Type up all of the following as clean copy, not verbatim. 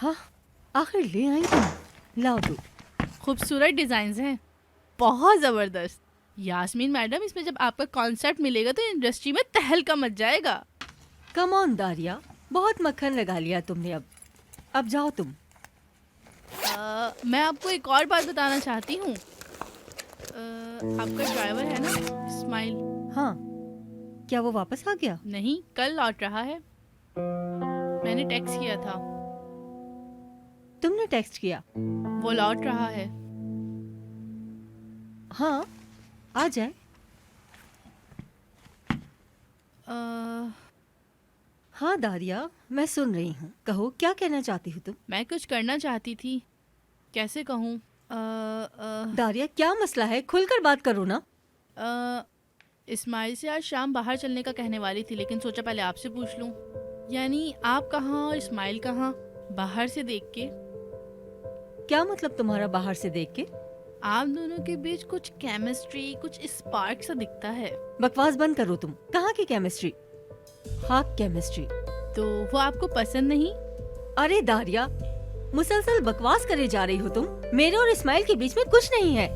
हाँ, आखिर ले आई तुम। लाओ दो। खूबसूरत डिज़ाइंस हैं, बहुत ज़बरदस्त। यास्मीन मैडम, इसमें जब आपका कॉन्सेप्ट मिलेगा तो इंडस्ट्री में तहलका मच जाएगा। कम ऑन दारिया, बहुत मक्खन लगा लिया तुमने। अब जाओ तुम। मैं आपको एक और बात बताना चाहती हूँ। आपका ड्राइवर है ना, इस्माइल? हाँ, क्या वो वापस आ गया? नहीं, कल लौट रहा है। मैंने टेक्स्ट किया था। तुमने टेक्स्ट किया? वो लौट रहा है। हाँ, आ जाए। हाँ दारिया, मैं सुन रही हूँ। कहो, क्या कहना चाहती हो तुम? मैं कुछ करना चाहती थी, कैसे कहूँ? दारिया, क्या मसला है? खुलकर बात करो ना। इस्माइल से आज शाम बाहर चलने का कहने वाली थी, लेकिन सोचा पहले आपसे पूछ लूँ। यानी आप कहाँ और इस्माइल कहाँ, बाहर से देख के। क्या मतलब तुम्हारा बाहर से देख के? आप दोनों के बीच कुछ केमिस्ट्री, कुछ स्पार्क सा दिखता है। बकवास बंद करो तुम। कहाँ की केमिस्ट्री? हाँ, केमिस्ट्री। तो वो आपको पसंद नहीं? अरे दारिया, मुसलसल बकवास करे जा रही हो तुम। मेरे और इस्माइल के बीच में कुछ नहीं है।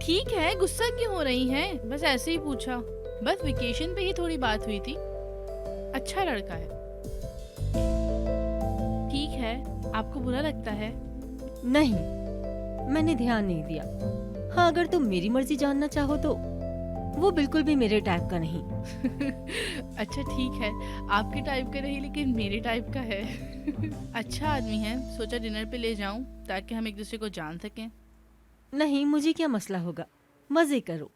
ठीक है, गुस्सा क्यों हो रही हैं? बस ऐसे ही पूछा। बस वेकेशन पे ही थोड़ी बात हुई थी। अच्छा लड़का है। ठीक है, आपको बुरा लगता है? नहीं, मैंने ध्यान नहीं दिया। हाँ, अगर तुम मेरी मर्जी जानना चाहो तो वो बिल्कुल भी मेरे टाइप का नहीं। अच्छा ठीक है, आपके टाइप का नहीं लेकिन मेरे टाइप का है। अच्छा आदमी है, सोचा डिनर पे ले जाऊं ताकि हम एक दूसरे को जान सकें। नहीं, मुझे क्या मसला होगा, मजे करो।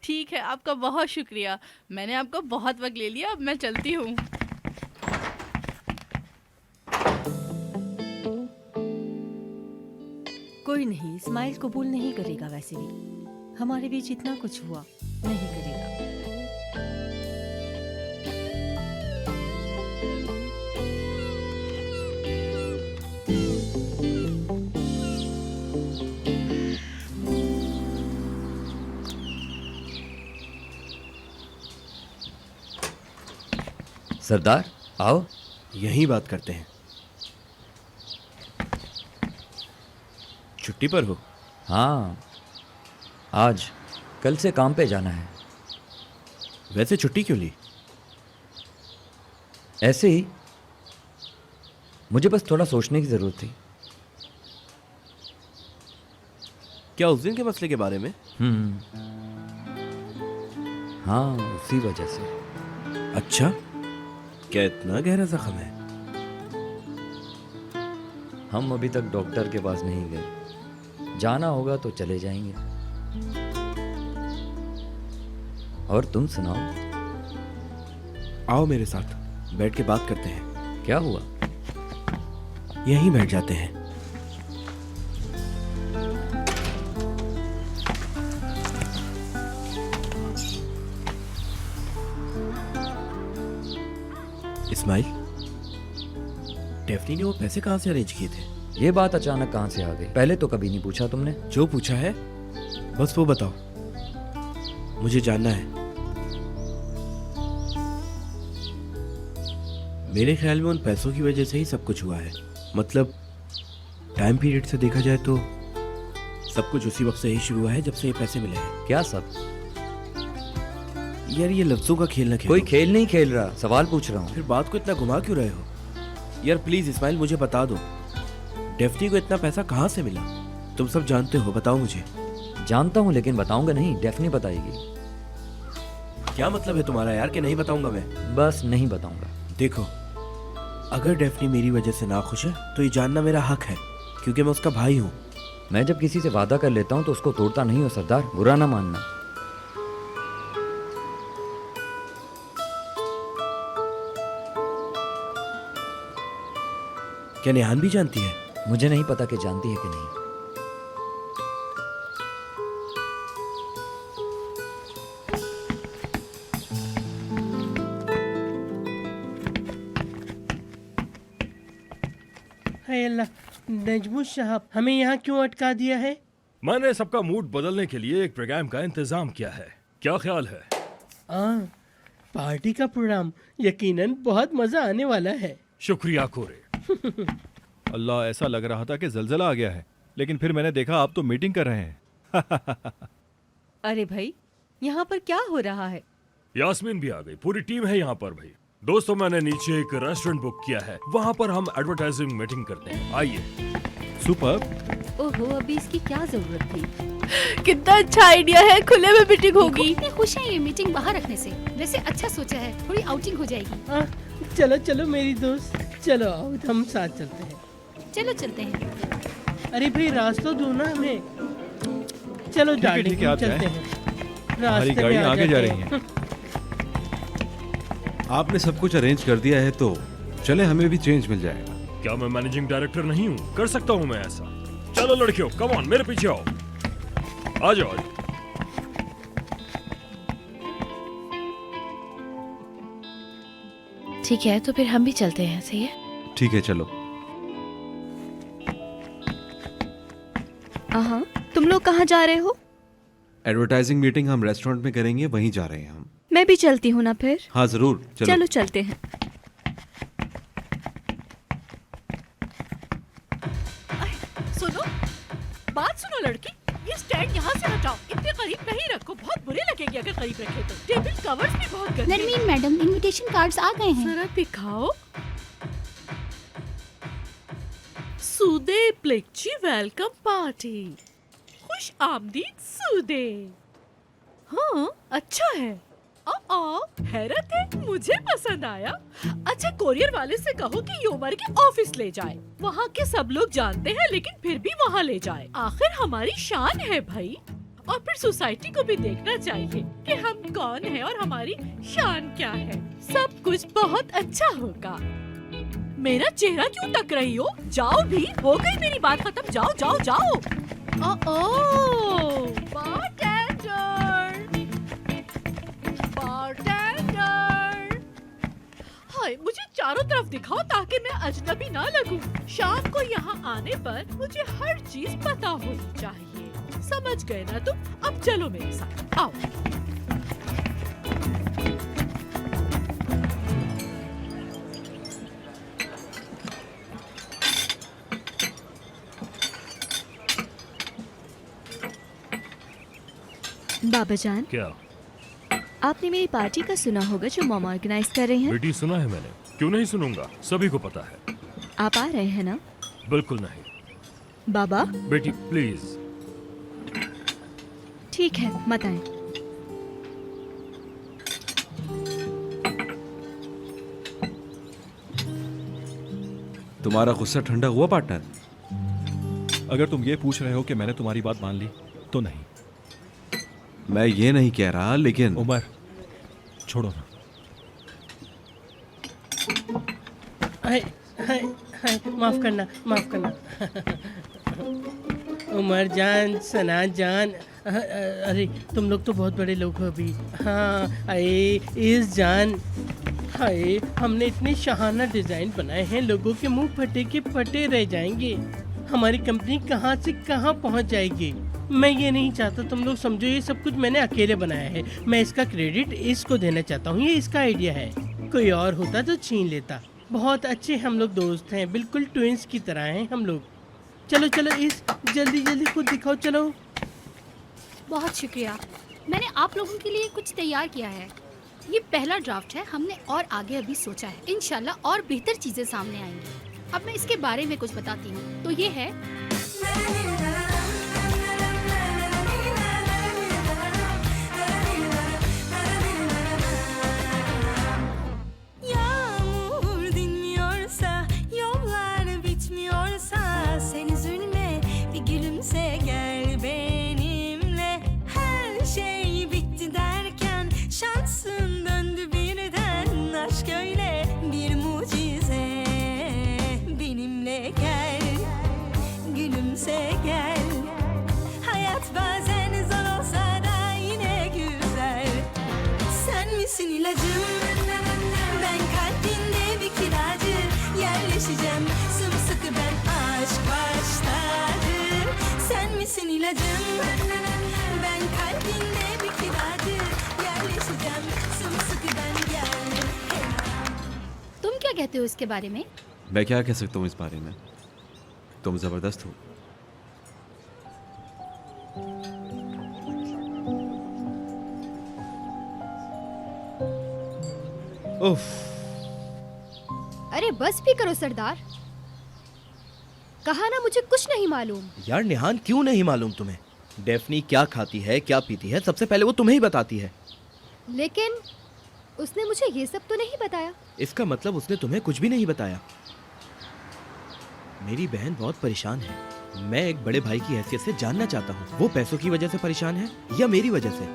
ठीक है, आपका बहुत शुक्रिया। मैंने आपका बहुत वक्त ले लिया, अब मैं चलती हूँ। कोई नहीं, इस्माइल कबूल नहीं करेगा। वैसे भी हमारे बीच इतना कुछ हुआ, नहीं करेगा। सरदार आओ। यही बात करते हैं। छुट्टी पर हो? हाँ, आज कल से काम पे जाना है। वैसे छुट्टी क्यों ली? ऐसे ही, मुझे बस थोड़ा सोचने की ज़रूरत थी। क्या उस दिन के मसले के बारे में? हाँ, उसी वजह से। अच्छा, क्या इतना गहरा जख्म है? हम अभी तक डॉक्टर के पास नहीं गए। जाना होगा तो चले जाएंगे। और तुम सुनाओ। आओ मेरे साथ, बैठ के बात करते हैं। क्या हुआ? यहीं बैठ जाते हैं। इस्माइल, डेफ्नी ने वो पैसे कहाँ से अरेंज किए थे? ये बात अचानक कहाँ से आ गई? पहले तो कभी नहीं पूछा तुमने। जो पूछा है बस वो बताओ, मुझे जानना है। मेरे ख्याल में उन पैसों की वजह से ही सब कुछ हुआ है। मतलब टाइम पीरियड से देखा जाए तो सब कुछ उसी वक्त से ही शुरू हुआ है जब से ये पैसे मिले हैं। क्या सब? यार, ये लफ्जों का खेल ना खेलो। कोई खेल नहीं खेल रहा, सवाल पूछ रहा हूँ। फिर बात को इतना घुमा क्यों रहे हो? यार प्लीज इस्माइल, मुझे बता दो, डेफ्नी को इतना पैसा कहाँ से मिला? तुम सब जानते हो, बताओ मुझे। जानता हूँ लेकिन बताऊंगा नहीं, डेफनी बताएगी। क्या मतलब है तुम्हारा यार कि नहीं बताऊंगा मैं? बस नहीं बताऊंगा। देखो, अगर डेफ्नी मेरी वजह से नाखुश है तो ये जानना मेरा हक है, क्योंकि मैं उसका भाई हूँ। मैं जब किसी से वादा कर लेता हूँ तो उसको तोड़ता नहीं हूँ सरदार, बुरा ना मानना। क्या नेहान भी जानती है? मुझे नहीं पता कि जानती है कि नहीं। हाय अल्लाह, नजमुश साहब हमें यहाँ क्यों अटका दिया है? मैंने सबका मूड बदलने के लिए एक प्रोग्राम का इंतजाम किया है। क्या ख्याल है? पार्टी का प्रोग्राम, यकीनन बहुत मजा आने वाला है। शुक्रिया कोरे। अल्लाह, ऐसा लग रहा था कि जलजला आ गया है, लेकिन फिर मैंने देखा आप तो मीटिंग कर रहे हैं। अरे भाई, यहाँ पर क्या हो रहा है? यास्मीन भी आ गई, पूरी टीम है यहाँ पर भाई। दोस्तों, मैंने नीचे एक रेस्टोरेंट बुक किया है, वहाँ पर हम एडवर्टाइजिंग मीटिंग करते हैं, आइए। सुपर। ओहो, अभी इसकी क्या जरूरत थी? कितना अच्छा आइडिया है, खुले में मीटिंग होगी। इतने खुश हैं ये मीटिंग बाहर रखने से। वैसे अच्छा सोचा है, थोड़ी आउटिंग हो जाएगी। चलो चलो मेरी दोस्त, चलो आओ हम साथ चलते हैं। चलो चलते हैं। अरे भाई रास्ता दो ना हमें। चलो ठीक है, डार्लिंग, ठीक है, आप चलते जाएं। हैं। हमारी रास्ते में गाड़ियाँ आ आगे जा जाते रही हैं। आपने सब कुछ अरेंज कर दिया है तो चले, हमें भी चेंज मिल जाएगा। क्या मैं मैनेजिंग डायरेक्टर नहीं हूँ? कर सकता हूँ मैं ऐसा। चलो लड़कियों, कम ऑन, मेरे पीछे आओ, आ जाओ। ठीक है, तो फिर हम भी चलते हैं, सही है? ठीक है, चलो। हाँ, तुम लोग कहाँ जा रहे हो? एडवर्टाइजिंग मीटिंग हम रेस्टोरेंट में करेंगे, वहीं जा रहे हैं हम। मैं भी चलती हूँ ना फिर। हाँ जरूर, चलो। चलो चलते हैं। सुनो, बात सुनो लड़की, ये स्टैंड यहाँ से हटाओ, इतने करीब नहीं रखो, बहुत बुरे लगेंगे अगर करीब रखे तो। टेबल कवर्स भी बहुत गंदे हैं। नरमीन मैडम, इनविटेशन कार्ड्स आ गए हैं। जरा दिखाओ। सुदे प्लेक्ची वेलकम पार्टी, खुश आमदीद सुदे। हाँ, अच्छा है। हैरत है, मुझे पसंद आया। अच्छा, कोरियर वाले से कहो कि ये उमर के ऑफिस ले जाए। वहाँ के सब लोग जानते हैं, लेकिन फिर भी वहाँ ले जाए। आखिर हमारी शान है भाई। और फिर सोसाइटी को भी देखना चाहिए कि हम कौन हैं और हमारी शान क्या है। सब कुछ बहुत अच्छा होगा। मेरा चेहरा क्यों तक रही हो? जाओ भी, हो गई मेरी बात खत्म। जाओ जाओ जाओ। बारटेंडर, हाय, मुझे चारों तरफ दिखाओ ताकि मैं अजनबी ना लगूं। शाम को यहाँ आने पर मुझे हर चीज पता होनी चाहिए। समझ गए ना तुम? अब चलो मेरे साथ, आओ। बाबा जान, क्या आपने मेरी पार्टी का सुना होगा जो मॉम ऑर्गेनाइज कर रही हैं? बेटी, सुना है मैंने, क्यों नहीं सुनूंगा, सभी को पता है। आप आ रहे हैं ना? बिल्कुल नहीं। बाबा, बेटी प्लीज। ठीक है, मत आए। तुम्हारा गुस्सा ठंडा हुआ पार्टनर? अगर तुम ये पूछ रहे हो कि मैंने तुम्हारी बात मान ली, तो नहीं। मैं ये नहीं कह रहा, लेकिन उमर, छोड़ो ना। हाय हाय हाय, माफ करना, माफ करना। उमर जान, सना जान, अरे तुम लोग तो बहुत बड़े लोग हो अभी। हाँ, अरे इस जान, हाय, हमने इतने शाहाना डिजाइन बनाए हैं, लोगों के मुंह फटे के फटे रह जाएंगे। हमारी कंपनी कहाँ से कहाँ पहुँच जाएगी। मैं ये नहीं चाहता तुम लोग समझो ये सब कुछ मैंने अकेले बनाया है। मैं इसका क्रेडिट इसको देना चाहता हूँ, ये इसका आइडिया है। कोई और होता तो छीन लेता। बहुत अच्छे हम लोग दोस्त हैं, बिल्कुल ट्विंस की तरह हैं हम लोग। चलो चलो, इस जल्दी जल्दी खुद दिखाओ, चलो। बहुत शुक्रिया। मैंने आप लोगों के लिए कुछ तैयार किया है। ये पहला ड्राफ्ट है, हमने और आगे अभी सोचा है। इंशाल्लाह और बेहतर चीजें सामने आएंगी। अब मैं इसके बारे में कुछ बताती हूँ। तो ये है, yağmur dinmiyorsa, yollar bitmiyorsa, sen üzülme, bir gülümse gel benimle. Her şey bitti derken şansın döndü birden. Aşk öyle bir mucize. Benimle gel, gülümse gel. Hayat bazen zor olsa da yine güzel. Sen misin ilacım? Ben kalbinde bir kiracı. Yerleşeceğim sımsıkı, ben aşk başladı. Sen misin ilacım? Ben kalbinde bir kiracı. Yerleşeceğim sımsıkı, ben gel. तुम क्या कहते हो इसके बारे में? मैं क्या कह सकता हूँ इस बारे में? तुम जबरदस्त हो। उफ, अरे बस भी करो सरदार। कहा ना मुझे कुछ नहीं मालूम। यार निहान, क्यों नहीं मालूम तुम्हें? डेफनी क्या खाती है, क्या पीती है, सबसे पहले वो तुम्हें ही बताती है। लेकिन उसने मुझे ये सब तो नहीं बताया। इसका मतलब उसने तुम्हें कुछ भी नहीं बताया। मेरी बहन बहुत परेशान है। मैं एक बड़े भाई की हैसियत से जानना चाहता हूँ, वो पैसों की वजह से परेशान है या मेरी वजह से?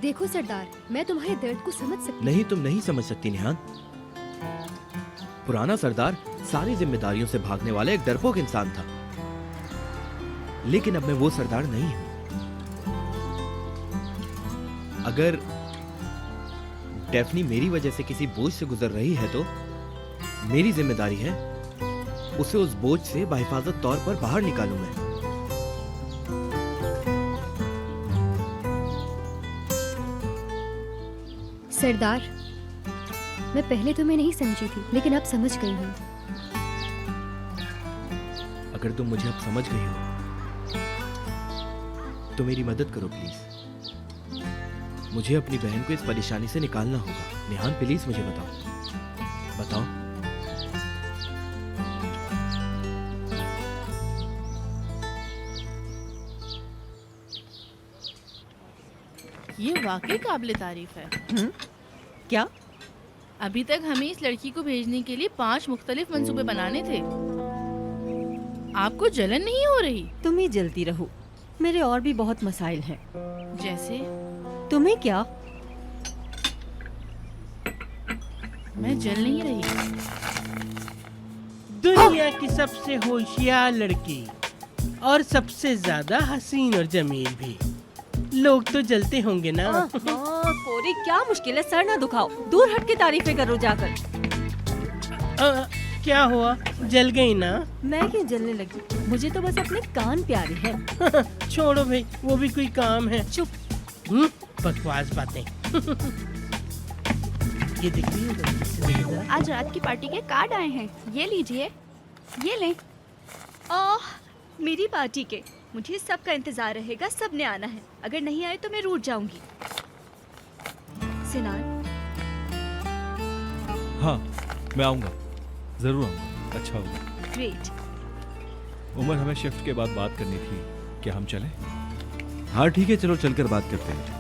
देखो सरदार, मैं तुम्हारे दर्द को समझ सकती नहीं, तुम नहीं समझ सकती निहान। पुराना सरदार सारी जिम्मेदारियों से भागने वाला एक डरपोक इंसान था, लेकिन अब मैं वो सरदार नहीं हूं। अगर डेफनी मेरी वजह से किसी बोझ से गुजर रही है तो मेरी जिम्मेदारी है उसे उस बोझ से बाहिफाजत तौर पर बाहर निकालूं मैं। सरदार, मैं पहले तुम्हें नहीं समझी थी, लेकिन अब समझ गई हूँ। अगर तुम मुझे अब समझ गई हो तो मेरी मदद करो प्लीज। मुझे अपनी बहन को इस परेशानी से निकालना होगा। निहान प्लीज मुझे बताओ, बताओ। ये वाकई काबिले तारीफ है। क्या? अभी तक हमें इस लड़की को भेजने के लिए 5 मुख्तलिफ मंसूबे बनाने थे। आपको जलन नहीं हो रही? तुम ही जलती रहो, मेरे और भी बहुत मसाइल हैं। जैसे? तुम्हें क्या? मैं जल नहीं रही। दुनिया की सबसे होशियार लड़की और सबसे ज्यादा हसीन और जमील भी। लोग तो जलते होंगे ना। कोरी, क्या मुश्किल है? सर ना दुखाओ, दूर हट के तारीफें करो जाकर। क्या हुआ, जल गई ना? मैं क्यों जलने लगी? मुझे तो बस अपने कान प्यारे हैं। छोड़ो भाई, वो भी कोई काम है। चुप। बकवास बातें। ये देखिए, आज रात की पार्टी के कार्ड आए हैं, ये लीजिए, ये लें। ओह, मेरी पार्टी के, मुझे सबका इंतजार रहेगा, सबने आना है। अगर नहीं आए तो मैं रूठ जाऊंगी। सिनान। हाँ, मैं आऊँगा, ज़रूर आऊँगा, अच्छा होगा। ग्रेट। उमर, हमें शिफ्ट के बाद बात करनी थी, क्या हम चलें? हाँ ठीक है, चलो चलकर बात करते हैं।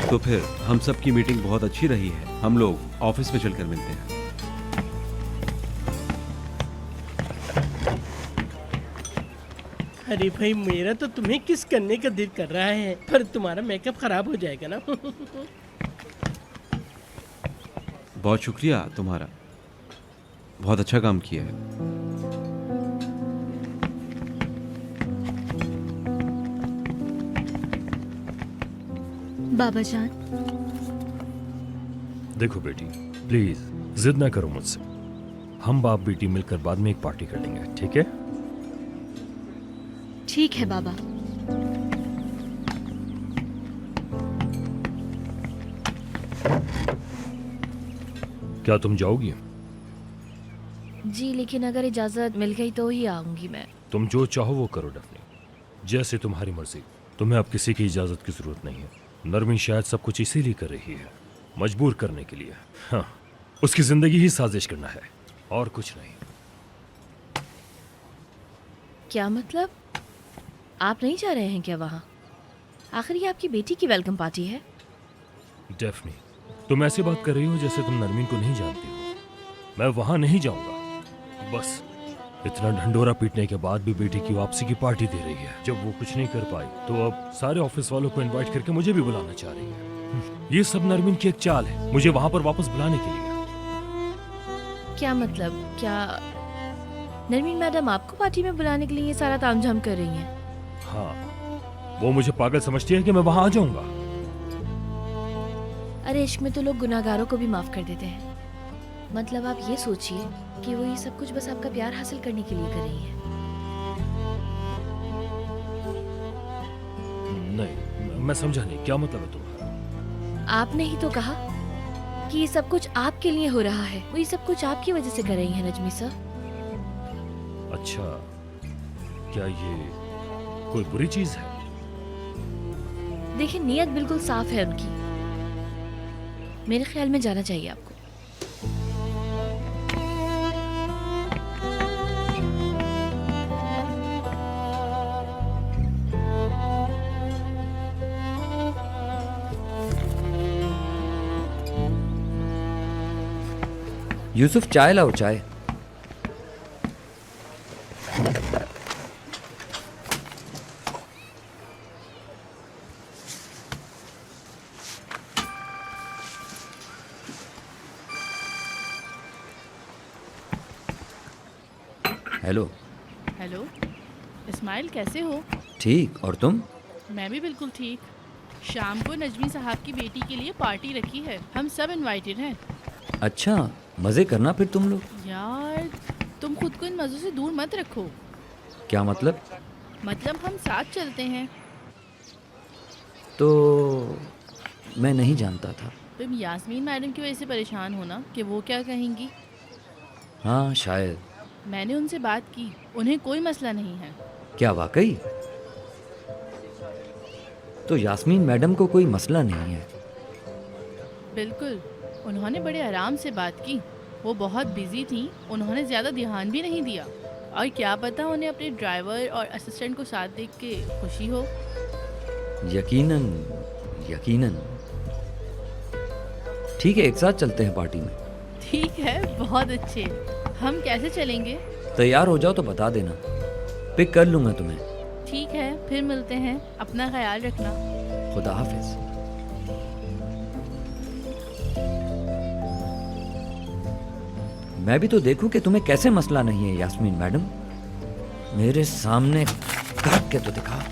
तो फिर हम सब की मीटिंग बहुत अच्छी रही है, हम लोग ऑफिस में चलकर मिलते हैं। अरे भाई, मेरा तो तुम्हें किस करने का दिल कर रहा है, पर तुम्हारा मेकअप खराब हो जाएगा ना। बहुत शुक्रिया तुम्हारा, बहुत अच्छा काम किया है। बाबा जान। देखो बेटी, प्लीज जिद ना करो मुझसे। हम बाप बेटी मिलकर बाद में एक पार्टी कर लेंगे, ठीक है? ठीक है बाबा। क्या तुम जाओगी? जी, लेकिन अगर इजाजत मिल गई तो ही आऊंगी मैं। तुम जो चाहो वो करो डेफनी, जैसे तुम्हारी मर्जी। तुम्हें अब किसी की इजाजत की जरूरत नहीं है। नरमीन शायद सब कुछ इसीलिए कर रही है, मजबूर करने के लिए। हाँ, उसकी जिंदगी ही साजिश करना है और कुछ नहीं। क्या मतलब? आप नहीं जा रहे हैं क्या वहाँ? आखिर ये आपकी बेटी की वेलकम पार्टी है। डेफनी, तुम ऐसी बात कर रही हो जैसे तुम नरमीन को नहीं जानती हो। मैं वहाँ नहीं जाऊंगा। बस इतना ढंडोरा पीटने के बाद भी बेटी की वापसी की पार्टी दे रही है। जब वो कुछ नहीं कर पाई तो अब सारे ऑफिस वालों को इनवाइट करके मुझे भी बुलाना चाह रही है। ये सब नरमीन की एक चाल है, मुझे वहाँ पर वापस बुलाने के लिए। क्या मतलब? क्या नरमीन मैडम आपको पार्टी में बुलाने के लिए ये सारा तामझाम कर रही हैं? हाँ, वो मुझे पागल समझती है कि मैं वहाँ आ जाऊंगा। अरे इश्क में तो लोग गुनाहगारों को भी माफ कर देते हैं। मतलब आप ये सोचिए कि वो ये सब कुछ बस आपका प्यार हासिल करने के लिए कर रही है। नहीं, मैं समझा नहीं, क्या मतलब है तुम्हारा? आपने ही तो कहा कि ये सब कुछ आपके लिए हो रहा है। वो ये सब कुछ आपकी वजह से कर रही है नजमी सर। अच्छा, क्या ये कोई बुरी चीज है? देखिए, नीयत बिल्कुल साफ है उनकी। मेरे ख्याल में जाना चाहिए आपको। यूसुफ, चाय लाओ, चाय। हेलो। हेलो इस्माइल, कैसे हो? ठीक, और तुम? मैं भी बिल्कुल ठीक। शाम को नजमी साहब की बेटी के लिए पार्टी रखी है, हम सब इनवाइटेड हैं। अच्छा, मजे करना फिर तुम लोग। यार, तुम खुद को इन मज़ों से दूर मत रखो। क्या मतलब? मतलब हम साथ चलते हैं। तो मैं नहीं जानता था। तुम यास्मीन मैडम की वजह से परेशान हो ना कि वो क्या कहेंगी? हाँ, शायद। मैंने उनसे बात की, उन्हें कोई मसला नहीं है। क्या वाकई? तो यास्मीन मैडम को कोई मसला नहीं है? बिल्कुल, उन्होंने बड़े आराम से बात की। वो बहुत बिजी थी, उन्होंने ज़्यादा ध्यान भी नहीं दिया। और क्या पता उन्हें अपने ड्राइवर और असिस्टेंट को साथ देख के खुशी हो। यकीनन, यकीनन। ठीक है, एक साथ चलते हैं पार्टी में। ठीक है, बहुत अच्छे। हम कैसे चलेंगे? तैयार हो जाओ तो बता देना, पिक कर लूँगा तुम्हें। ठीक है, फिर मिलते हैं। अपना ख्याल रखना। खुदा हाफिज। मैं भी तो देखूं कि तुम्हें कैसे मसला नहीं है यास्मीन मैडम। मेरे सामने काट के तो दिखा।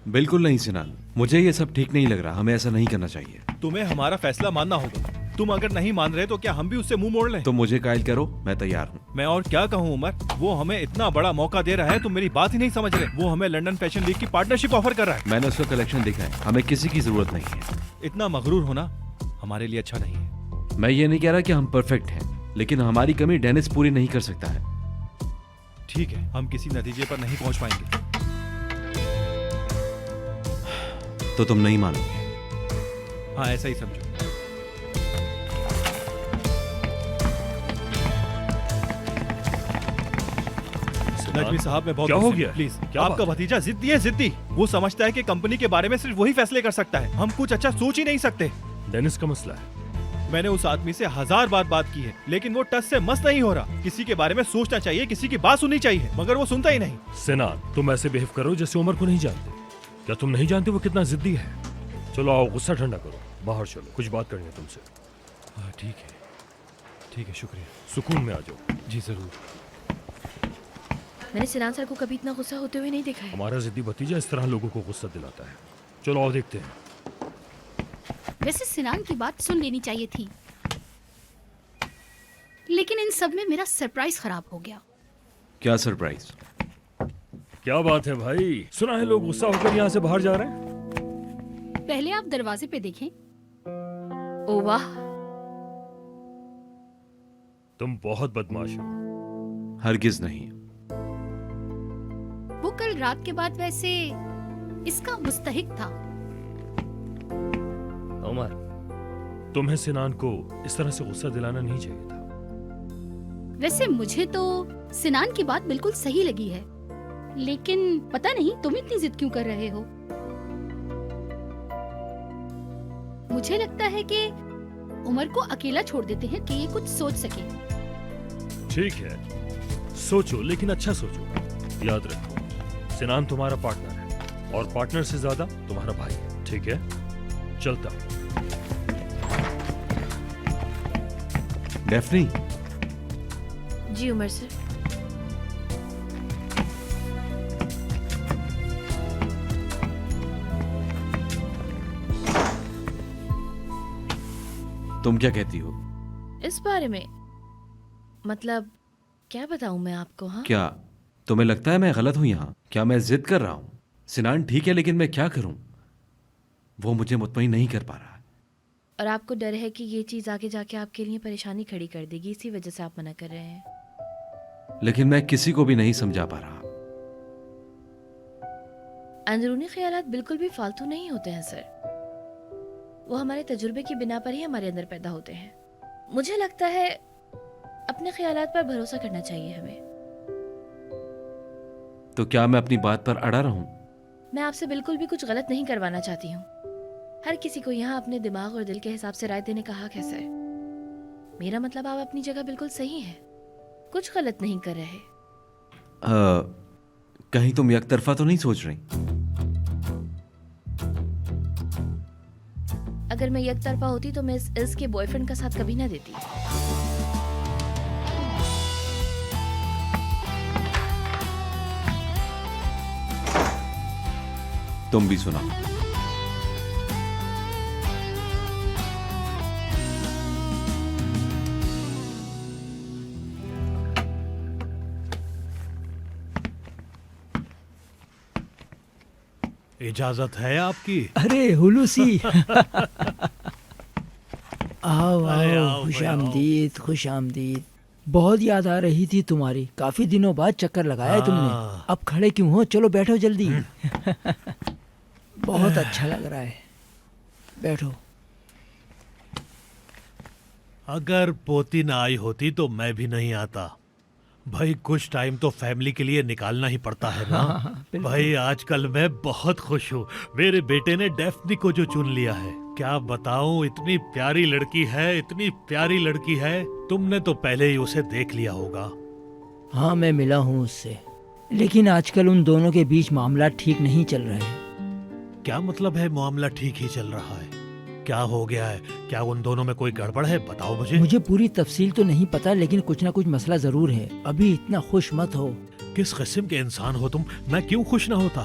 बिल्कुल नहीं सिनान, मुझे ये सब ठीक नहीं लग रहा। हमें ऐसा नहीं करना चाहिए। तुम्हें हमारा फैसला मानना होगा। तुम अगर नहीं मान रहे तो क्या हम भी उससे मुंह मोड़ लें? तो मुझे कायल करो, मैं तैयार हूँ। मैं और क्या कहूँ उमर, वो हमें इतना बड़ा मौका दे रहा है, तुम मेरी बात ही नहीं समझ रहे। वो हमें लंदन फैशन वीक की पार्टनरशिप ऑफर कर रहा है। मैंने उसका कलेक्शन देखा है, हमें किसी की जरूरत नहीं है। इतना मगरूर होना हमारे लिए अच्छा नहीं है। मैं ये नहीं कह रहा कि हम परफेक्ट हैं, लेकिन हमारी कमी डेनिस पूरी नहीं कर सकता है। ठीक है, हम किसी नतीजे पर नहीं पहुंच पाएंगे। तो तुम नहीं मानोगे? हाँ, ऐसा ही समझो। नजमी साहब, मैं बहुत क्या हो गुस्से में, गया? प्लीज। क्या आपका बात? भतीजा जिद्दी है, जिद्दी। वो समझता है कि कंपनी के बारे में सिर्फ वही फैसले कर सकता है। हम कुछ अच्छा सोच ही नहीं सकते। डेनिस का मसला है। मैंने उस आदमी से 1000 बार बात की है, लेकिन वो टच से मस नहीं हो रहा। किसी के बारे में सोचना चाहिए, किसी की बात सुननी चाहिए, मगर वो सुनता ही नहीं। सिनान, तुम ऐसे बिहेव करो जैसे उमर को नहीं जानते। क्या तुम नहीं जानते वो कितना जिद्दी है? चलो आओ, गुस्सा ठंडा करो, बाहर चलो, कुछ बात करनी है तुमसे। हाँ, ठीक है, ठीक है, शुक्रिया। सुकून में आ जाओ। जी जरूर। मैंने सिनान सर को कभी इतना गुस्सा होते हुए नहीं देखा है। हमारा जिद्दी भतीजा इस तरह लोगों को गुस्सा दिलाता है। चलो आओ, देखते हैं। वैसे सिनान की बात सुन लेनी चाहिए थी, लेकिन इन सब में मेरा सरप्राइज खराब हो गया। क्या सरप्राइज? क्या बात है भाई? सुना है लोग गुस्सा होकर यहाँ से बाहर जा रहे हैं। पहले आप दरवाजे पे देखें। ओ वाह, तुम बहुत बदमाश हो। हरगिज नहीं। वो कल रात के बाद वैसे इसका मुस्तहिक था। उमर, तुम्हें सिनान को इस तरह से गुस्सा दिलाना नहीं चाहिए था। वैसे मुझे तो सिनान की बात बिल्कुल सही लगी है, लेकिन पता नहीं तुम इतनी जिद क्यों कर रहे हो। मुझे लगता है कि उमर को अकेला छोड़ देते हैं कि ये कुछ सोच सके। ठीक है, सोचो, लेकिन अच्छा सोचो। याद रखो, सिनान तुम्हारा पार्टनर है, और पार्टनर से ज्यादा तुम्हारा भाई है। ठीक है, चलता हूं। डेफनी। जी उमर सर। तुम क्या कहती हो? इस बारे में मतलब क्या बताऊं मैं आपको? हाँ, क्या तुम्हें लगता है मैं गलत हूं यहाँ? क्या मैं जिद कर रहा हूँ? सिनान ठीक है, लेकिन मैं क्या करूं? वो मुझे मुतमईन नहीं कर पा रहा। और आपको डर है कि ये चीज़ आगे जाके आपके लिए परेशानी खड़ी कर देगी, इसी वजह से आप मना कर रहे हैं। लेकिन मैं किसी को भी नहीं समझा पा रहा। अंदरूनी ख्यालात बिल्कुल भी फालतू नहीं होते हैं सर, वो हमारे तजुर्बे की बिना पर ही हमारे अंदर पैदा होते हैं। मुझे लगता है अपने ख्यालात पर भरोसा करना चाहिए हमें। तो क्या मैं अपनी बात पर अड़ा रहूं? मैं आपसे बिल्कुल भी कुछ गलत नहीं करवाना चाहती हूँ। हर किसी को यहाँ अपने दिमाग और दिल के हिसाब से राय देने का हक है सर। मेरा मतलब आप अपनी जगह बिल्कुल सही हैं, कुछ गलत नहीं कर रहे। कहीं तुम एक तरफा तो नहीं सोच रही? अगर मैं एक तरफा होती तो मैं इस के बॉयफ्रेंड का साथ कभी ना देती। तुम भी सुना। इजाजत है आपकी? अरे हुलूसी आओ अरे आओ, आओ खुश भाई, आओ। आमदीद, खुश आमदीद। बहुत याद आ रही थी तुम्हारी, काफी दिनों बाद चक्कर लगाया हाँ। तुमने। अब खड़े क्यों हो, चलो बैठो जल्दी। बहुत अच्छा लग रहा है, बैठो। अगर पोती ना आई होती तो मैं भी नहीं आता भाई। कुछ टाइम तो फैमिली के लिए निकालना ही पड़ता है ना। हाँ, बिल्कुल। भाई आजकल मैं बहुत खुश हूँ, मेरे बेटे ने डेफ्नी को जो चुन लिया है। क्या बताऊँ, इतनी प्यारी लड़की है, इतनी प्यारी लड़की है। तुमने तो पहले ही उसे देख लिया होगा। हाँ, मैं मिला हूँ उससे, लेकिन आजकल उन दोनों के बीच मामला ठीक नहीं चल रहे हैं। क्या मतलब है मामला ठीक ही चल रहा है? क्या हो गया है? क्या उन दोनों में कोई गड़बड़ है? बताओ मुझे। मुझे पूरी तफसील तो नहीं पता, लेकिन कुछ ना कुछ मसला जरूर है। अभी इतना खुश मत हो। किस किस्म के इंसान हो तुम? मैं क्यों खुश ना होता?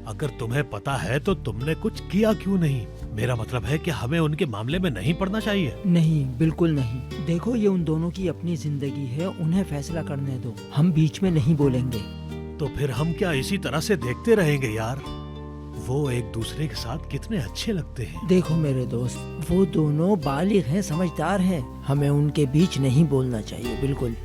अगर तुम्हें पता है तो तुमने कुछ किया क्यों नहीं? मेरा मतलब है कि हमें उनके मामले में नहीं पड़ना चाहिए। नहीं, बिल्कुल नहीं। देखो, ये उन दोनों की अपनी जिंदगी है, उन्हें फैसला करने दो, हम बीच में नहीं बोलेंगे। तो फिर हम क्या इसी तरह से देखते रहेंगे यार? वो एक दूसरे के साथ कितने अच्छे लगते हैं। देखो मेरे दोस्त, वो दोनों बालिग हैं, समझदार हैं, हमें उनके बीच नहीं बोलना चाहिए, बिल्कुल।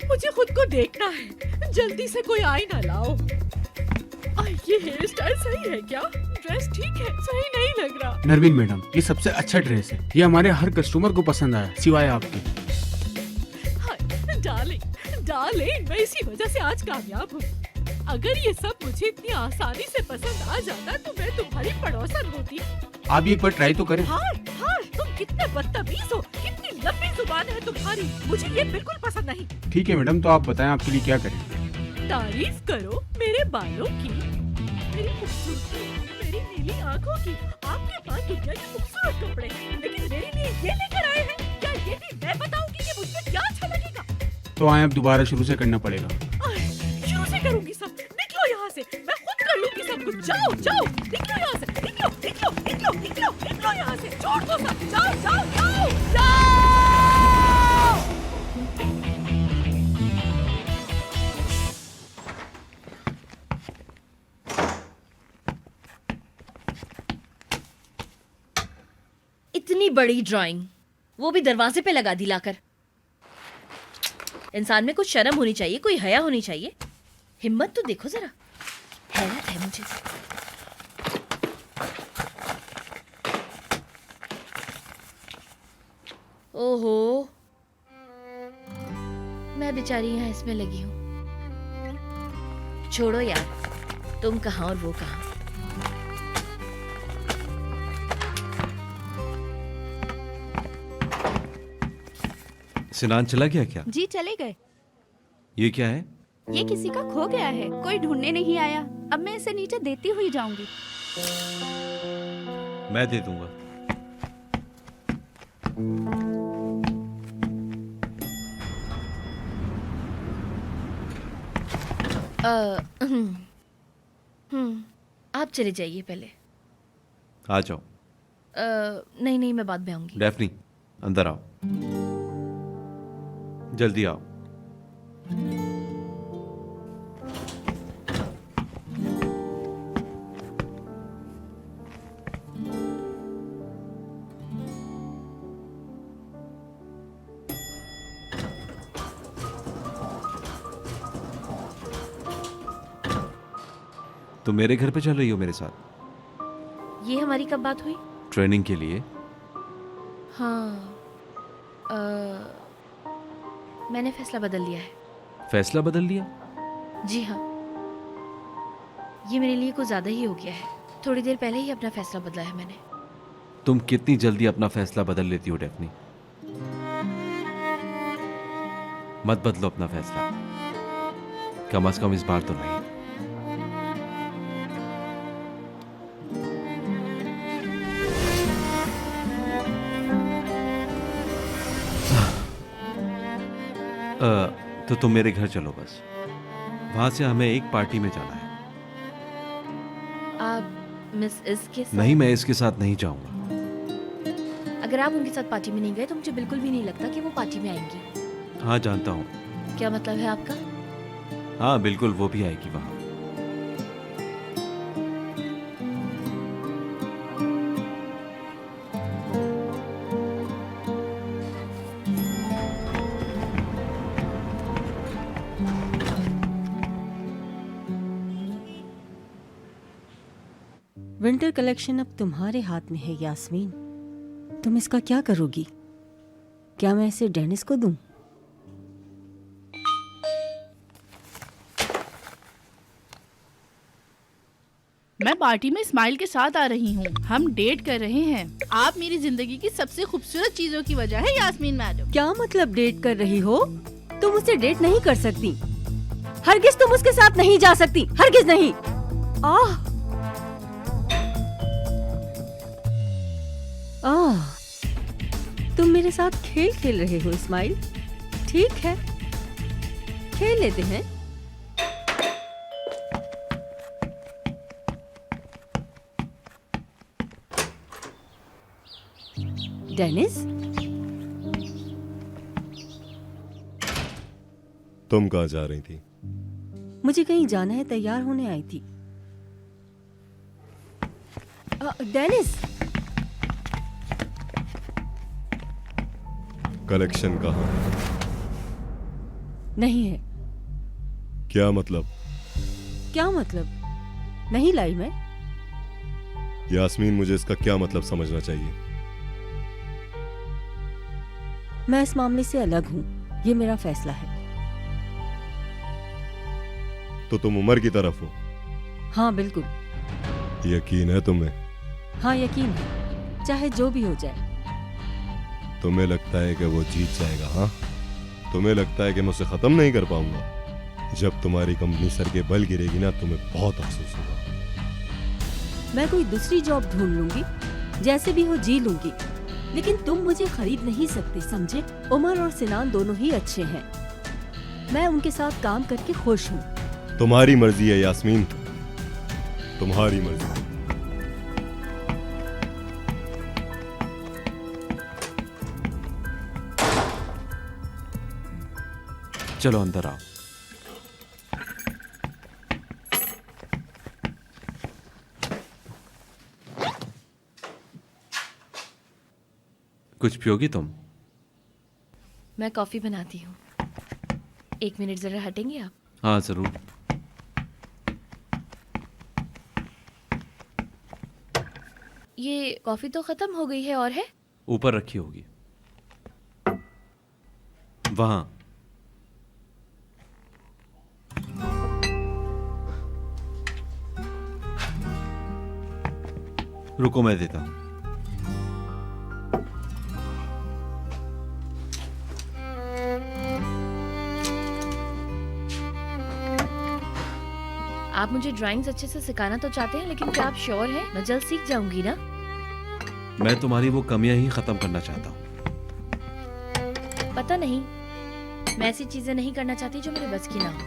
मुझे खुद को देखना है, जल्दी से कोई आई ना लाओ। ये हेयर स्टाइल सही है क्या? ड्रेस ठीक है, सही नहीं लग रहा। नरवीन मैडम, ये सबसे अच्छा ड्रेस है, ये हमारे हर कस्टमर को पसंद आया, सिवाय आपके। डार्लिंग, डार्लिंग, मैं इसी वजह से आज कामयाब हूँ। अगर ये सब मुझे इतनी आसानी से पसंद आ जाता तो मैं तुम्हारी पड़ोसन होती। आप एक बार ट्राई तो करें। हाँ, हाँ, तुम कितने बदतमीज हो, कितनी लंबी जुबान है तुम्हारी, मुझे ये बिल्कुल पसंद नहीं। ठीक है मैडम, तो आप बताएं आपके लिए क्या करें। तारीफ करो मेरे बालों की, मेरी खूबसूरती, मेरी नीली आंखों की। आपके पास दुनिया के खूबसूरत कपड़े हैं, लेकिन मेरे लिए ये लेकर आए हैं। क्या ये भी मैं बताऊंगी कि मुझ पे क्या अच्छा लगेगा? तो आए, अब दोबारा शुरू से करना पड़ेगा। शुरू से करूंगी सब। निकलो यहाँ से, मैं खुद कर लूंगी सब कुछ। जाओ जाओ, निकलो यहाँ से, निकलो निकलो निकलो निकलो निकलो यहाँ से, छोड़ दो सब। जाओ जाओ जाओ जाओ। इतनी बड़ी ड्राइंग, वो भी दरवाजे पे लगा दी लाकर। इंसान में कुछ शर्म होनी चाहिए, कोई हया होनी चाहिए। हिम्मत तो देखो जरा, हैरत है मुझे। ओहो, मैं बेचारी यहाँ इसमें लगी हूँ। छोड़ो यार, तुम कहाँ और वो कहाँ। सिनान चला गया क्या? जी चले गए। ये क्या है? ये किसी का खो गया है, कोई ढूंढने नहीं आया। अब मैं इसे नीचे देती हुई जाऊंगी। मैं दे दूंगा। आप चले जाइए पहले। आ जाओ। नहीं नहीं, मैं बाद में आऊंगी। डेफनी, अंदर आओ, जल्दी आओ। तुम मेरे घर पे चल रही हो मेरे साथ? ये हमारी कब बात हुई? ट्रेनिंग के लिए। हाँ, मैंने फैसला बदल लिया है। फैसला बदल लिया? जी हाँ, ये मेरे लिए कुछ ज़्यादा ही हो गया है। थोड़ी देर पहले ही अपना फैसला बदला है मैंने। तुम कितनी जल्दी अपना फैसला बदल लेती हो डेफनी? मत बदलो अपना फैसला, कम से कम इस बार तो नहीं। तो तुम मेरे घर चलो बस, वहां से हमें एक पार्टी में जाना है। आप मिस इसके साथ? नहीं, मैं इसके साथ नहीं जाऊंगा। अगर आप उनके साथ पार्टी में नहीं गए तो मुझे बिल्कुल भी नहीं लगता कि वो पार्टी में आएंगी। हाँ जानता हूँ। क्या मतलब है आपका? हाँ बिल्कुल, वो भी आएगी वहां। विंटर कलेक्शन अब तुम्हारे हाथ में है यास्मीन। तुम इसका क्या करोगी? क्या मैं इसे डेनिस को दूं? मैं पार्टी में स्माइल के साथ आ रही हूँ। हम डेट कर रहे हैं। आप मेरी जिंदगी की सबसे खूबसूरत चीजों की वजह है यास्मीन मैडम। क्या मतलब डेट कर रही हो? तुम उसे डेट नहीं कर सकती। हरगिज तुम उसके साथ नहीं जा सकती, हरगिज नहीं। तुम मेरे साथ खेल खेल रहे हो स्माइल। ठीक है, खेल लेते हैं। डेनिस, तुम कहाँ जा रही थी? मुझे कहीं जाना है, तैयार होने आई थी। डेनिस, कलेक्शन कहाँ है? नहीं है। क्या मतलब? क्या मतलब? नहीं लाई मैं। यास्मीन, मुझे इसका क्या मतलब समझना चाहिए। मैं इस मामले से अलग हूँ, ये मेरा फैसला है। तो तुम उमर की तरफ हो? हाँ बिल्कुल। यकीन है तुम्हें? हाँ यकीन है, चाहे जो भी हो जाए। तुम्हें लगता है कि वो जीत जाएगा? हाँ, तुम्हें लगता है कि मैं उसे खत्म नहीं कर पाऊंगा? जब तुम्हारी कंपनी सर के बल गिरेगी ना, तुम्हें बहुत अफसोस होगा। मैं कोई दूसरी जॉब ढूंढ लूंगी, जैसे भी हो जी लूंगी, लेकिन तुम मुझे खरीद नहीं सकते, समझे? उमर और सिनान दोनों ही अच्छे हैं। मैं उनके साथ काम करके खुश हूँ। तुम्हारी मर्जी है यास्मीन, तुम्हारी मर्जी। चलो अंदर आओ। कुछ पियोगी तुम? मैं कॉफी बनाती हूँ। 1 मिनट जरा हटेंगे आप? हाँ जरूर। ये कॉफी तो खत्म हो गई है, और है? ऊपर रखी होगी, वहां। रुको मैं देता हूं। आप मुझे ड्राइंग्स अच्छे से सिखाना तो चाहते हैं, लेकिन क्या आप श्योर हैं? मैं जल्द सीख जाऊंगी ना। मैं तुम्हारी वो कमियां ही खत्म करना चाहता हूँ। पता नहीं, मैं ऐसी चीजें नहीं करना चाहती जो मेरे बस की ना हो।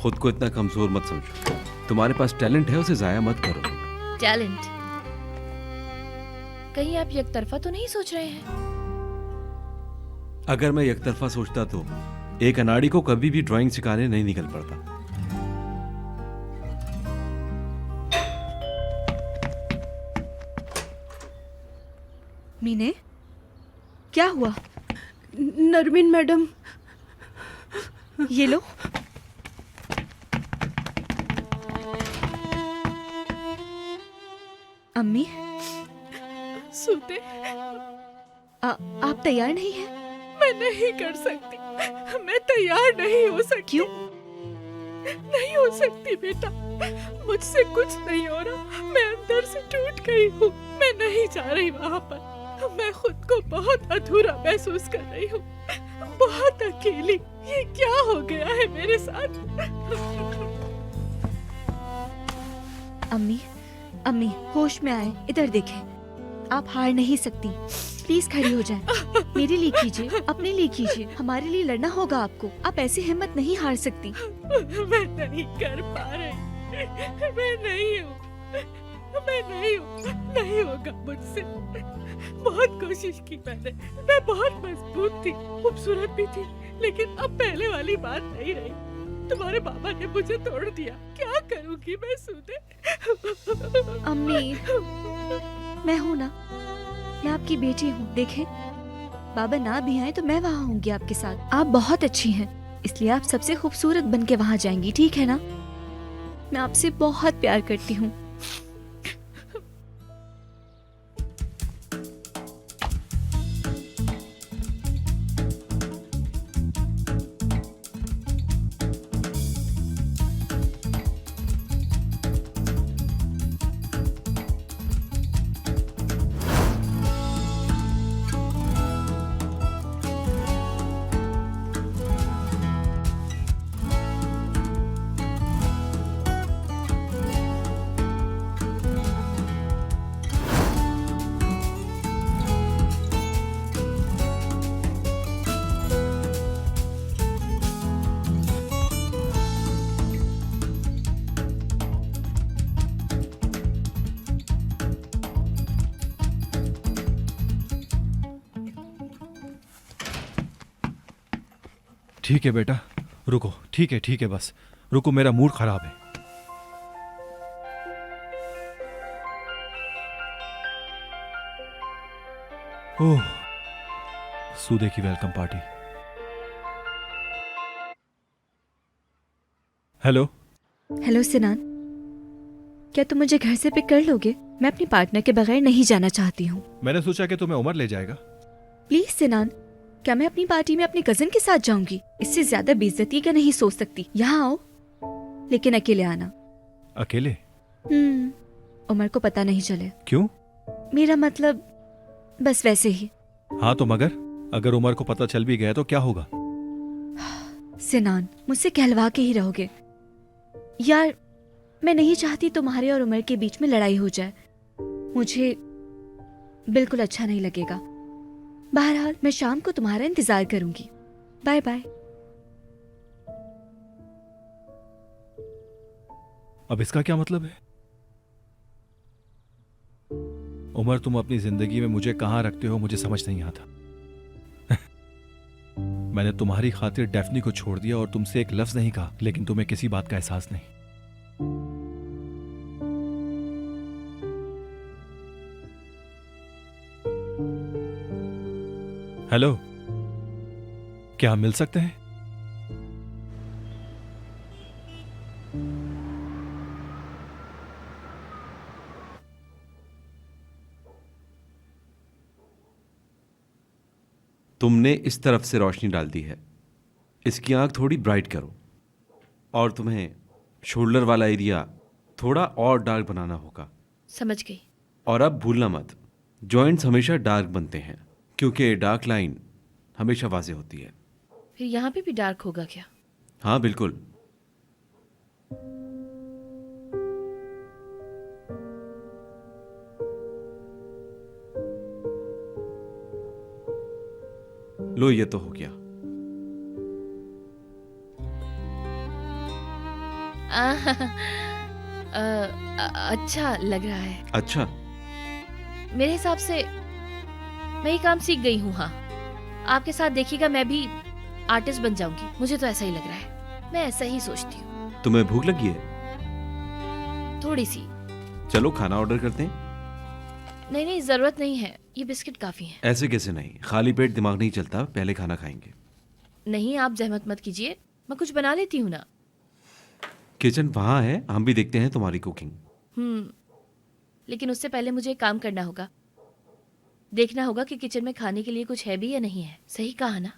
खुद को इतना कमजोर मत समझो। तुम्हारे पास टैलेंट है, उसे जाया मत करो। टैलेंट? कहीं आप एकतरफा तो नहीं सोच रहे हैं? अगर मैं एकतरफा सोचता तो एक अनाड़ी को कभी भी ड्राइंग सिखाने नहीं निकल पड़ता। मीने, क्या हुआ? नरमीन मैडम, ये लो। अम्मी, सुदे, आप तैयार नहीं हैं? मैं नहीं कर सकती, मैं तैयार नहीं हो सकती। क्यों? नहीं हो सकती बेटा, मुझसे कुछ नहीं हो रहा, मैं अंदर से टूट गई हूँ। मैं नहीं जा रही वहाँ पर। मैं खुद को बहुत अधूरा महसूस कर रही हूँ, बहुत अकेली। ये क्या हो गया है मेरे साथ? अम्मी, होश में आए, इधर देखें। आप हार नहीं सकती, प्लीज खड़ी हो जाएं। मेरे लिए कीजिए, अपने लिए कीजिए, हमारे लिए लड़ना होगा आपको। आप ऐसे हिम्मत नहीं हार सकती। मैं नहीं कर पा रही, मैं नहीं हूँ, नहीं होगा मुझसे। बहुत कोशिश की मैंने, मैं बहुत मजबूत थी, खूबसूरत भी थी, लेकिन अब पहले वाली बात नहीं रही। तुम्हारे पापा ने मुझे तोड़ दिया, क्या करूंगी मैं सुदे? अम्मी, मैं हूँ ना, मैं आपकी बेटी हूँ। देखें, बाबा ना भी आए तो मैं वहाँ होंगी आपके साथ। आप बहुत अच्छी हैं, इसलिए आप सबसे खूबसूरत बन के वहाँ जाएंगी, ठीक है ना? मैं आपसे बहुत प्यार करती हूँ। ठीक है बेटा, रुको। ठीक है, बस रुको, मेरा मूड खराब है। ओह, सूदे की वेलकम पार्टी। हेलो सिनान, क्या तुम मुझे घर से पिक कर लोगे? मैं अपनी पार्टनर के बगैर नहीं जाना चाहती हूँ। मैंने सोचा कि तुम्हें उमर ले जाएगा। प्लीज सिनान, क्या मैं अपनी पार्टी में अपनी कजिन के साथ जाऊंगी? इससे ज्यादा बेइज्जती का नहीं सोच सकती। यहाँ आओ, लेकिन अकेले आना। अकेले? उमर को पता नहीं चले। क्यों? मेरा मतलब बस वैसे ही। हाँ तो मगर अगर उमर को पता चल भी गया तो क्या होगा? सिनान, मुझसे कहलवा के ही रहोगे यार। मैं नहीं चाहती तुम्हारे और उमर के बीच में लड़ाई हो जाए, मुझे बिल्कुल अच्छा नहीं लगेगा। बहरहाल मैं शाम को तुम्हारा इंतजार करूंगी। Bye bye. अब इसका क्या मतलब है? उमर, तुम अपनी जिंदगी में मुझे कहां रखते हो मुझे समझ नहीं आता। मैंने तुम्हारी खातिर डेफनी को छोड़ दिया और तुमसे एक लफ्ज नहीं कहा, लेकिन तुम्हें किसी बात का एहसास नहीं। हेलो, क्या हम मिल सकते हैं? तुमने इस तरफ से रोशनी डाल दी है, इसकी आंख थोड़ी ब्राइट करो, और तुम्हें शोल्डर वाला एरिया थोड़ा और डार्क बनाना होगा। समझ गई। और अब भूलना मत, जॉइंट्स हमेशा डार्क बनते हैं क्योंकि डार्क लाइन हमेशा वाज़ेह होती है। फिर यहाँ पे भी डार्क होगा क्या? हाँ बिल्कुल। लो, ये तो हो गया। अच्छा लग रहा है। अच्छा, मेरे हिसाब से मैं ये काम सीख गई हूँ। हाँ, आपके साथ देखिएगा मैं भी आर्टिस्ट बन जाऊंगी। मुझे तो ऐसा ही लग रहा है, मैं ऐसा ही सोचती हूँ। तुम्हें भूख लगी है? थोड़ी सी। चलो खाना ऑर्डर करते हैं। नहीं नहीं, जरूरत नहीं है, ये बिस्किट काफी है। ऐसे कैसे नहीं, खाली पेट दिमाग नहीं चलता, पहले खाना खाएंगे। नहीं, आप जहमत मत कीजिए, मैं कुछ बना लेती हूँ ना। किचन वहाँ है, हम भी देखते हैं तुम्हारी कुकिंग। लेकिन उससे पहले मुझे एक काम करना होगा। देखना होगा कि किचन में खाने के लिए कुछ है भी या नहीं है। सही कहा ना?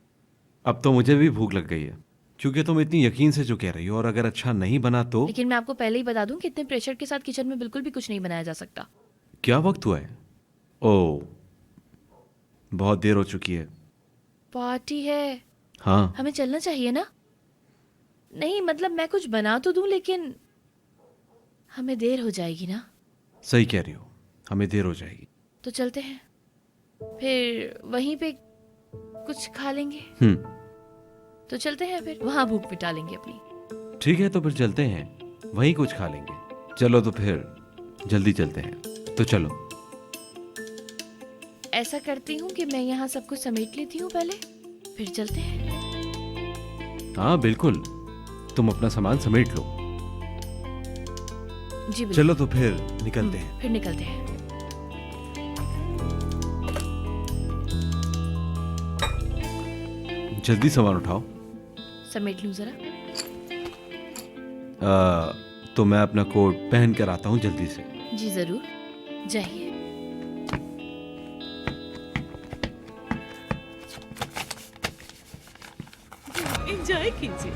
अब तो मुझे भी भूख लग गई है, क्योंकि तुम इतनी यकीन से जो कह रही हो, और अगर अच्छा नहीं बना तो। लेकिन मैं आपको पहले ही बता दूं कि इतने प्रेशर के साथ किचन में बिल्कुल भी कुछ नहीं बनाया जा सकता। क्या वक्त हुआ है? ओह, बहुत देर हो चुकी है। पार्टी है। हाँ, हमें चलना चाहिए ना? नहीं मतलब मैं कुछ बना तो दूं, लेकिन हमें देर हो जाएगी ना। सही कह रही हो, हमें देर हो जाएगी। तो चलते हैं, फिर वहीं पे कुछ खा लेंगे। तो चलते हैं, फिर वहां भूख मिटा लेंगे अपनी। ठीक है, तो फिर चलते हैं, वहीं कुछ खा लेंगे। चलो तो फिर जल्दी चलते हैं, तो चलो। ऐसा करती हूँ कि मैं यहाँ सब कुछ समेट लेती हूँ पहले, फिर चलते हैं। हाँ बिल्कुल, तुम अपना सामान समेट लो। जी बिल्कुल। चलो तो फिर निकलते हैं। फिर निकलते हैं। जल्दी सामान उठाओ। समेट लूं जरा। तो मैं अपना कोट पहन कर आता हूँ जल्दी से। जी जरूर, जाइए। एंजॉय कीजिए।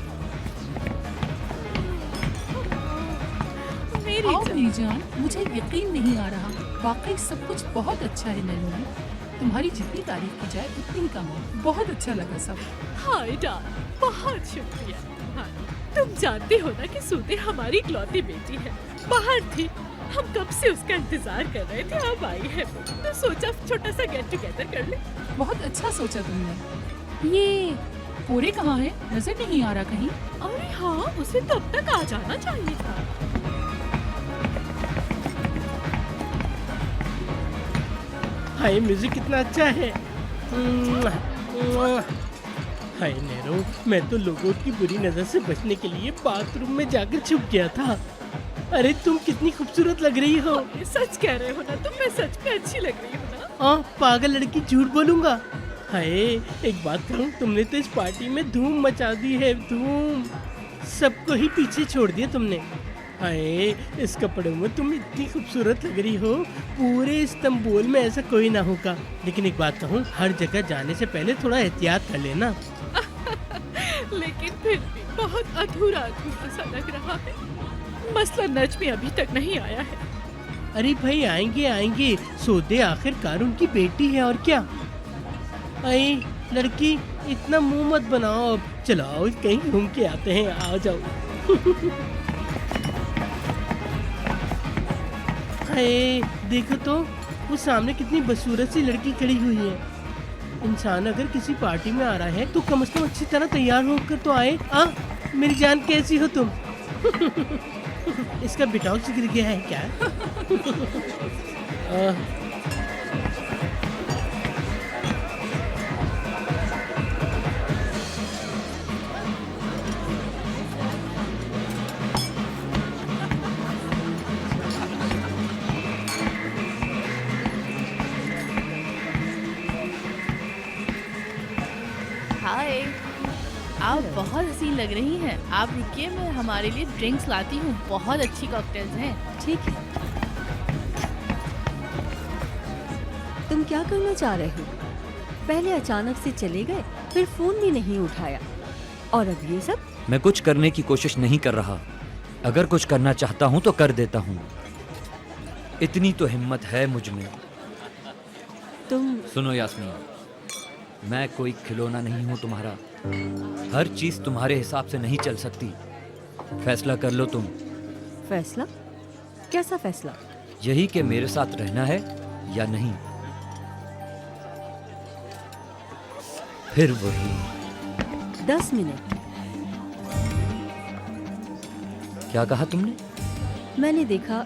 मेरी जान, मुझे यकीन नहीं आ रहा, वाकई सब कुछ बहुत अच्छा है नैनी। तुम्हारी जितनी तारीफ की जाए उतनी ही कम है। बहुत अच्छा लगा सब। हाय डाल, बहुत शुक्रिया। हाँ, तुम जानते हो ना कि सूदे हमारी इकलौती बेटी है। बाहर थी, हम कब से उसका इंतजार कर रहे थे, अब आई है तो सोचा छोटा सा गेट टुगेदर कर ले। बहुत अच्छा सोचा तुमने। ये पूरे कहाँ है? नजर नहीं आ रहा कहीं। अरे हाँ, उसे तो अब तक आ जाना चाहिए था। हाय, म्यूजिक कितना अच्छा है। हाय नेरो, मैं तो लोगों की बुरी नजर से बचने के लिए बाथरूम में जाकर छुप गया था। अरे तुम कितनी खूबसूरत लग रही हो। सच कह रहे हो ना तुम? मैं सच में अच्छी लग रही हूँ ना? हाँ, पागल लड़की, झूठ बोलूंगा। हाय, एक बात कहूँ, तुमने तो इस पार्टी में धूम मचा दी है, धूम। सबको ही पीछे छोड़ दिया तुमने। हाय, इस कपड़ों में तुम इतनी खूबसूरत लग रही हो, पूरे इस्तांबुल में ऐसा कोई ना होगा। लेकिन एक बात कहूँ, हर जगह जाने से पहले थोड़ा एहतियात कर लेना। लेकिन फिर भी बहुत अधूरा अधूरा सा लग रहा है। मसला नच में अभी तक नहीं आया है। अरे भाई, आएंगे आएंगे, सौदे आखिरकार उनकी बेटी है, और क्या। अरे लड़की, इतना मुंह मत बनाओ, अब चलाओ कहीं घूम के आते हैं, आ जाओ। हाय, देखो तो वो सामने कितनी बदसूरत सी लड़की खड़ी हुई है। इंसान अगर किसी पार्टी में आ रहा है तो कम से कम अच्छी तरह तैयार होकर तो आए। मेरी जान, कैसी हो तुम? इसका बिटॉक्स गिर गया है क्या? हाय, आप बहुत हसीन लग रही हैं। आप रुकिए, मैं हमारे लिए ड्रिंक्स लाती हूँ। बहुत अच्छी कॉकटेल्स हैं। ठीक है। तुम क्या करना चाह रहे हो? पहले अचानक से चले गए, फिर फोन भी नहीं उठाया, और अब ये सब? मैं कुछ करने की कोशिश नहीं कर रहा। अगर कुछ करना चाहता हूँ तो कर देता हूँ। इतनी तो हिम्मत है मुझ में। तुम सुनो यास्मीन, मैं कोई खिलौना नहीं हूँ तुम्हारा। हर चीज तुम्हारे हिसाब से नहीं चल सकती। फैसला कर लो तुम। फैसला? कैसा फैसला? यही कि मेरे साथ रहना है या नहीं। फिर वही 10 मिनट। क्या कहा तुमने? मैंने देखा,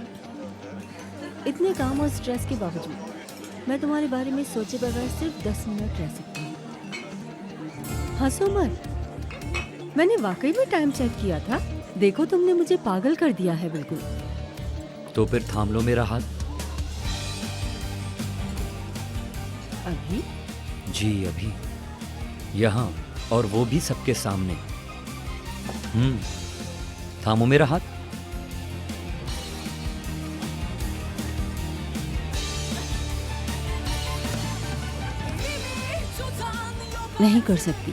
इतने काम और स्ट्रेस के बावजूद मैं तुम्हारे बारे में सोचे बगैर सिर्फ 10 मिनट रह सकती हूँ। हंसो मत, मैंने वाकई में टाइम चेक किया था। देखो तुमने मुझे पागल कर दिया है बिल्कुल। तो फिर थाम लो मेरा हाथ। अभी? जी अभी, यहाँ, और वो भी सबके सामने। थामो मेरा हाथ। नहीं कर सकती।